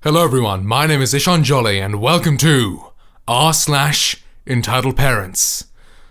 Hello everyone, my name is Ishan Jolly and welcome to r/EntitledParents.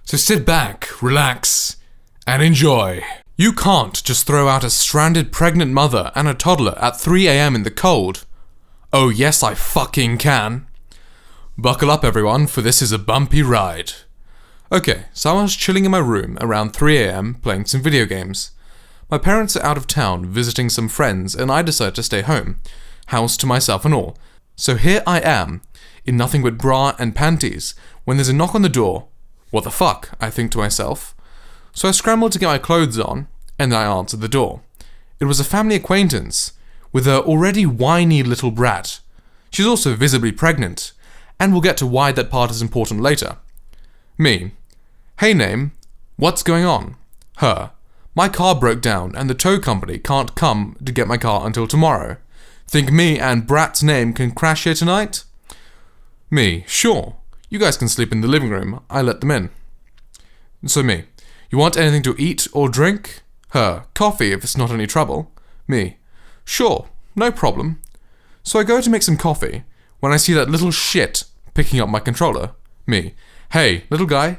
So sit back, relax, and enjoy. You can't just throw out a stranded pregnant mother and a toddler at 3 AM in the cold. Oh yes, I fucking can. Buckle up everyone, for this is a bumpy ride. Okay, so I was chilling in my room around 3 AM playing some video games. My parents are out of town visiting some friends and I decided to stay home. House to myself and all. So here I am, in nothing but bra and panties, when there's a knock on the door. What the fuck, I think to myself. So I scrambled to get my clothes on, and then I answered the door. It was a family acquaintance, with her already whiny little brat. She's also visibly pregnant, and we'll get to why that part is important later. Me. Hey name, what's going on? Her. My car broke down, and the tow company can't come to get my car until tomorrow. Think me and Brat's name can crash here tonight? Me, sure. You guys can sleep in the living room. I let them in. So me, you want anything to eat or drink? Her, coffee if it's not any trouble. Me, sure, no problem. So I go to make some coffee when I see that little shit picking up my controller. Me, hey, little guy,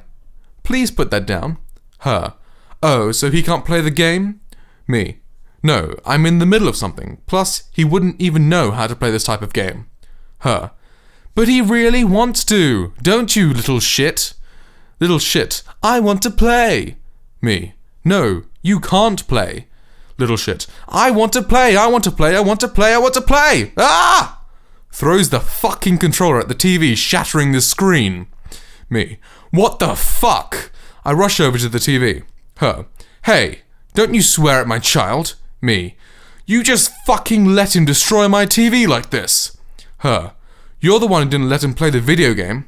please put that down. Her, oh, so he can't play the game? Me, no, I'm in the middle of something, plus he wouldn't even know how to play this type of game. Her, but he really wants to, don't you, little shit? Little shit, I want to play. Me, no, you can't play. Little shit, I want to play, I want to play, I want to play, I want to play! Ah! Throws the fucking controller at the TV, shattering the screen. Me, what the fuck? I rush over to the TV. Her, hey, don't you swear at my child. Me, you just fucking let him destroy my TV like this. Her, you're the one who didn't let him play the video game.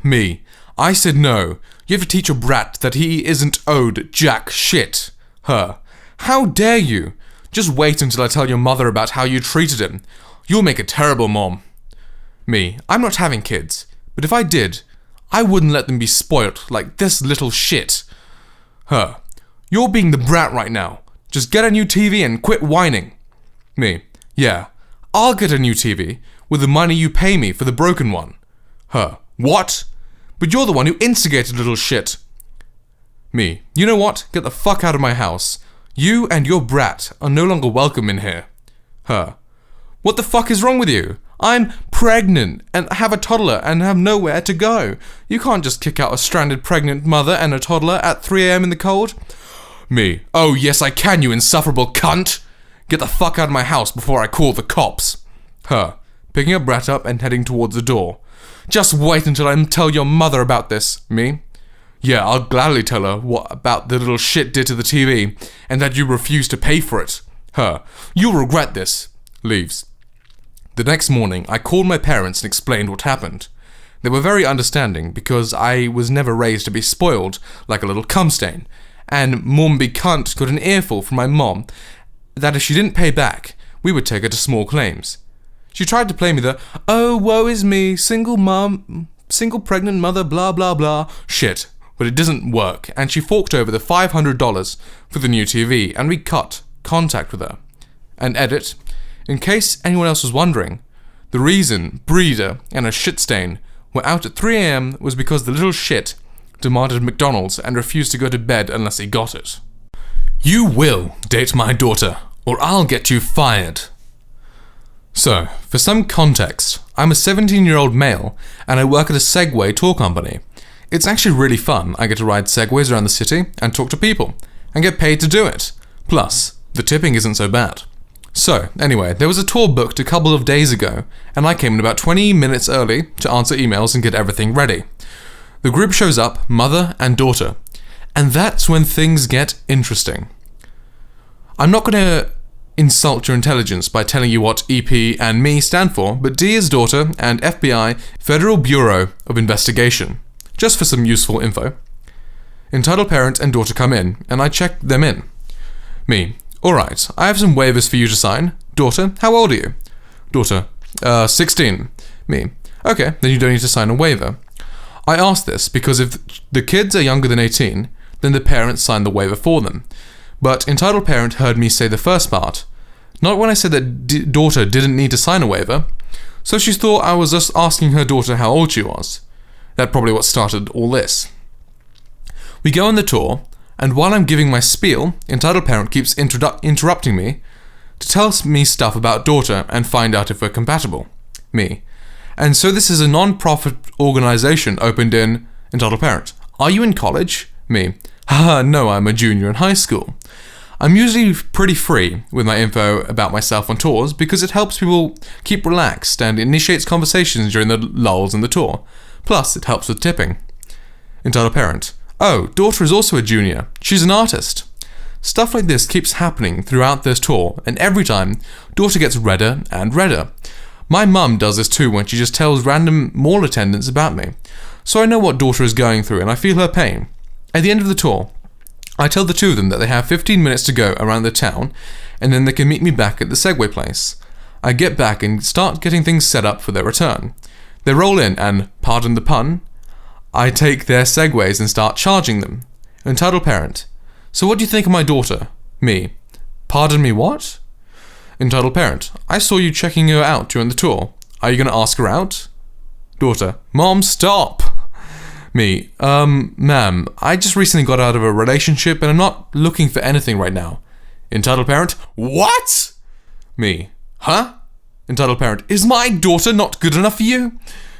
Me, I said no. You have to teach a brat that he isn't owed jack shit. Her, how dare you? Just wait until I tell your mother about how you treated him. You'll make a terrible mom. Me, I'm not having kids, but if I did, I wouldn't let them be spoilt like this little shit. Her, you're being the brat right now. Just get a new TV and quit whining. Me, yeah, I'll get a new TV with the money you pay me for the broken one. Her, what? But you're the one who instigated little shit. Me, you know what? Get the fuck out of my house. You and your brat are no longer welcome in here. Her, what the fuck is wrong with you? I'm pregnant and have a toddler and have nowhere to go. You can't just kick out a stranded pregnant mother and a toddler at 3 AM in the cold. Me, oh yes I can, you insufferable cunt! Get the fuck out of my house before I call the cops. Her, picking her brat up and heading towards the door. Just wait until I tell your mother about this. Me, yeah, I'll gladly tell her what about the little shit did to the TV, and that you refuse to pay for it. Her, you'll regret this. Leaves. The next morning, I called my parents and explained what happened. They were very understanding because I was never raised to be spoiled like a little cum stain. And Momby cunt got an earful from my mom that if she didn't pay back, we would take her to small claims. She tried to play me the, oh, woe is me, single pregnant mother, blah, blah, blah, shit. But it didn't work, and she forked over the $500 for the new TV, and we cut contact with her. And edit, in case anyone else was wondering, the reason Breeder and a shit stain were out at 3 AM was because the little shit demanded McDonald's and refused to go to bed unless he got it. You will date my daughter, or I'll get you fired. So, for some context, I'm a 17-year-old male, and I work at a Segway Tour company. It's actually really fun. I get to ride Segways around the city and talk to people, and get paid to do it. Plus, the tipping isn't so bad. So, anyway, there was a tour booked a couple of days ago, and I came in about 20 minutes early to answer emails and get everything ready. The group shows up, mother and daughter, and that's when things get interesting. I'm not going to insult your intelligence by telling you what EP and me stand for, but D is daughter and FBI, Federal Bureau of Investigation. Just for some useful info. Entitled parent and daughter come in, and I check them in. Me, alright, I have some waivers for you to sign. Daughter, how old are you? Daughter, 16. Me, okay, then you don't need to sign a waiver. I ask this because if the kids are younger than 18, then the parents sign the waiver for them. But entitled parent heard me say the first part. Not when I said that daughter didn't need to sign a waiver. So she thought I was just asking her daughter how old she was. That's probably what started all this. We go on the tour, and while I'm giving my spiel, entitled parent keeps interrupting me to tell me stuff about daughter and find out if we're compatible. Me. And so this is a non-profit organization opened in entitled parent. Are you in college? Me. Haha, no, I'm a junior in high school. I'm usually pretty free with my info about myself on tours because it helps people keep relaxed and initiates conversations during the lulls in the tour. Plus, it helps with tipping. Entitled parent. Oh, daughter is also a junior. She's an artist. Stuff like this keeps happening throughout this tour, and every time, daughter gets redder and redder. My mum does this too when she just tells random mall attendants about me. So I know what daughter is going through and I feel her pain. At the end of the tour, I tell the two of them that they have 15 minutes to go around the town and then they can meet me back at the Segway place. I get back and start getting things set up for their return. They roll in and, pardon the pun, I take their Segways and start charging them. Entitled parent. So what do you think of my daughter? Me. Pardon me what? Entitled parent. I saw you checking her out during the tour. Are you going to ask her out? Daughter. Mom, stop! Me. Ma'am, I just recently got out of a relationship and I'm not looking for anything right now. Entitled parent. What? Me. Huh? Entitled parent. Is my daughter not good enough for you?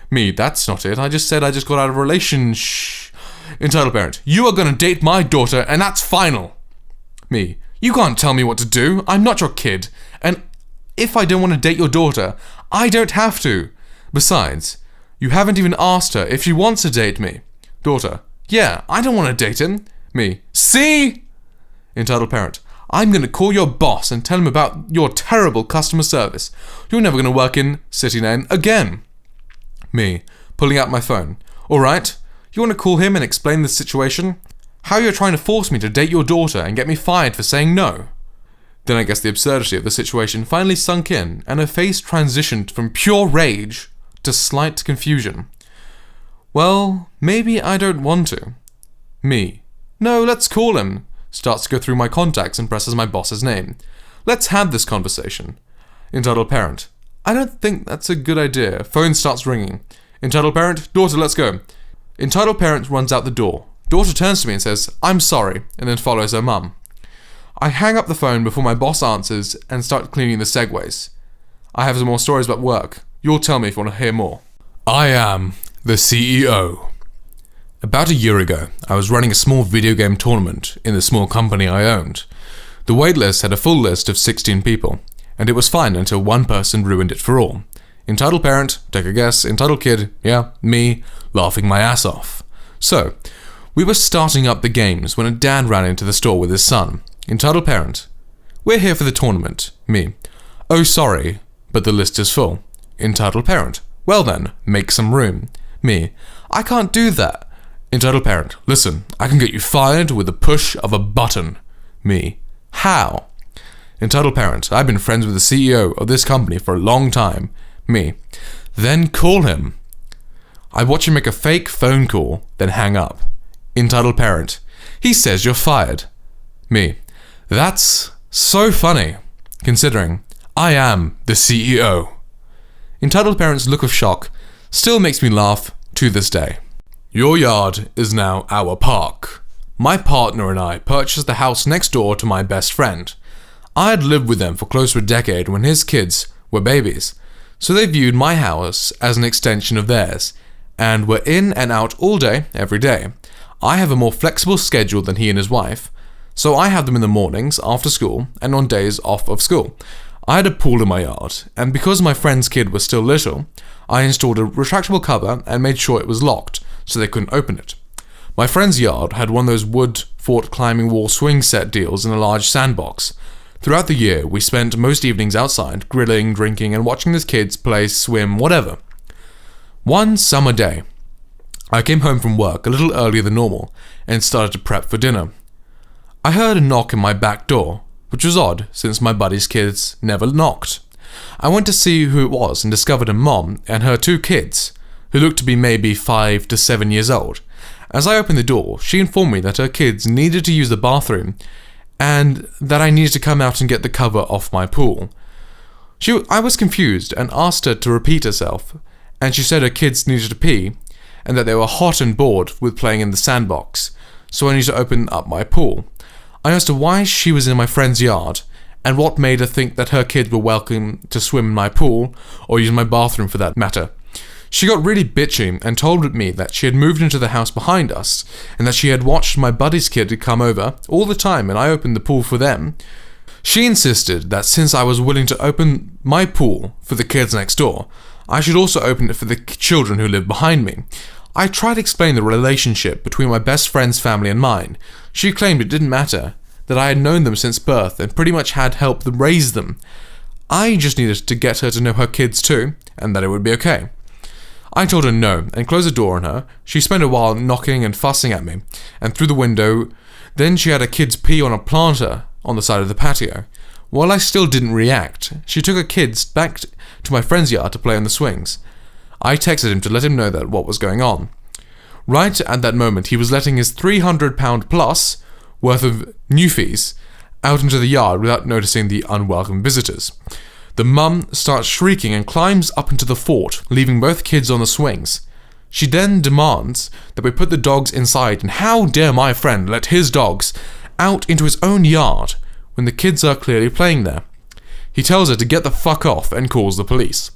Me. That's not it. I just said I just got out of a relationship. Entitled parent. You are going to date my daughter and that's final. Me. You can't tell me what to do. I'm not your kid. And if I don't want to date your daughter, I don't have to. Besides, you haven't even asked her if she wants to date me. Daughter. Yeah, I don't want to date him. Me. See? Entitled parent. I'm going to call your boss and tell him about your terrible customer service. You're never going to work in city name again. Me. Pulling out my phone. Alright, you want to call him and explain the situation? How you're trying to force me to date your daughter and get me fired for saying no. Then I guess the absurdity of the situation finally sunk in, and her face transitioned from pure rage to slight confusion. Well, maybe I don't want to. Me. No, let's call him. Starts to go through my contacts and presses my boss's name. Let's have this conversation. Entitled parent. I don't think that's a good idea. Phone starts ringing. Entitled parent. Daughter, let's go. Entitled parent runs out the door. Daughter turns to me and says, I'm sorry, and then follows her mum. I hang up the phone before my boss answers and start cleaning the Segways. I have some more stories about work. You'll tell me if you want to hear more. I am the CEO. About a year ago, I was running a small video game tournament in the small company I owned. The waitlist had a full list of 16 people, and it was fine until one person ruined it for all. Entitled parent, take a guess, entitled kid, yeah, me, laughing my ass off. So, we were starting up the games when a dad ran into the store with his son. Entitled parent. We're here for the tournament. Me. Oh, sorry, but the list is full. Entitled parent. Well then, make some room. Me. I can't do that. Entitled parent. Listen, I can get you fired with the push of a button. Me. How? Entitled parent. I've been friends with the CEO of this company for a long time. Me. Then call him. I watch him make a fake phone call, then hang up. Entitled parent. He says you're fired. Me. That's so funny, considering I am the CEO. Entitled parent's look of shock still makes me laugh to this day. Your yard is now our park. My partner and I purchased the house next door to my best friend. I had lived with them for close to a decade when his kids were babies, so they viewed my house as an extension of theirs, and were in and out all day, every day. I have a more flexible schedule than he and his wife, so I have them in the mornings after school and on days off of school. I had a pool in my yard, and because my friend's kid was still little, I installed a retractable cover and made sure it was locked so they couldn't open it. My friend's yard had one of those wood fort climbing wall swing set deals in a large sandbox. Throughout the year, we spent most evenings outside, grilling, drinking, and watching the kids play, swim, whatever. One summer day, I came home from work a little earlier than normal and started to prep for dinner. I heard a knock on my back door, which was odd since my buddy's kids never knocked. I went to see who it was and discovered a mom and her two kids, who looked to be maybe 5 to 7 years old. As I opened the door, she informed me that her kids needed to use the bathroom and that I needed to come out and get the cover off my pool. I was confused and asked her to repeat herself, and she said her kids needed to pee, and that they were hot and bored with playing in the sandbox, so I needed to open up my pool. I asked her why she was in my friend's yard, and what made her think that her kids were welcome to swim in my pool, or use my bathroom for that matter. She got really bitchy and told me that she had moved into the house behind us, and that she had watched my buddy's kid come over all the time and I opened the pool for them. She insisted that since I was willing to open my pool for the kids next door, I should also open it for the children who lived behind me. I tried to explain the relationship between my best friend's family and mine. She claimed it didn't matter, that I had known them since birth and pretty much had helped them raise them. I just needed to get her to know her kids too, and that it would be okay. I told her no, and closed the door on her. She spent a while knocking and fussing at me, and through the window. Then she had her kids pee on a planter on the side of the patio. While I still didn't react, she took her kids back to my friend's yard to play on the swings. I texted him to let him know that what was going on. Right at that moment, he was letting his £300 plus worth of newfies out into the yard without noticing the unwelcome visitors. The mum starts shrieking and climbs up into the fort, leaving both kids on the swings. She then demands that we put the dogs inside, and how dare my friend let his dogs out into his own yard when the kids are clearly playing there. He tells her to get the fuck off and calls the police.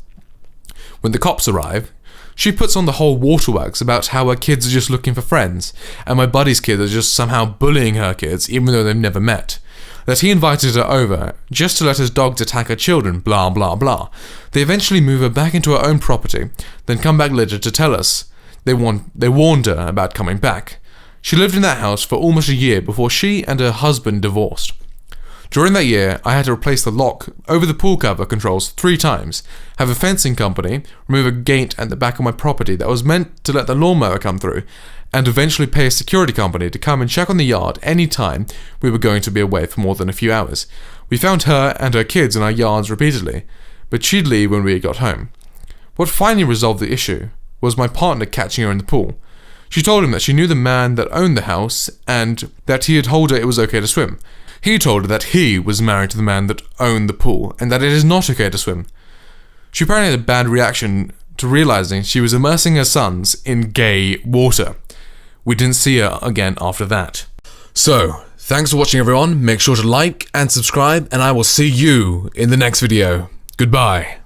When the cops arrive, she puts on the whole waterworks about how her kids are just looking for friends, and my buddy's kids are just somehow bullying her kids even though they've never met. That he invited her over just to let his dogs attack her children, blah blah blah. They eventually move her back into her own property, then come back later to tell us they warned her about coming back. She lived in that house for almost a year before she and her husband divorced. During that year, I had to replace the lock over the pool cover controls 3 times, have a fencing company remove a gate at the back of my property that was meant to let the lawnmower come through, and eventually pay a security company to come and check on the yard any time we were going to be away for more than a few hours. We found her and her kids in our yards repeatedly, but she'd leave when we got home. What finally resolved the issue was my partner catching her in the pool. She told him that she knew the man that owned the house and that he had told her it was okay to swim. He told her that he was married to the man that owned the pool and that it is not okay to swim. She apparently had a bad reaction to realizing she was immersing her sons in gay water. We didn't see her again after that. So, thanks for watching everyone. Make sure to like and subscribe, and I will see you in the next video. Goodbye.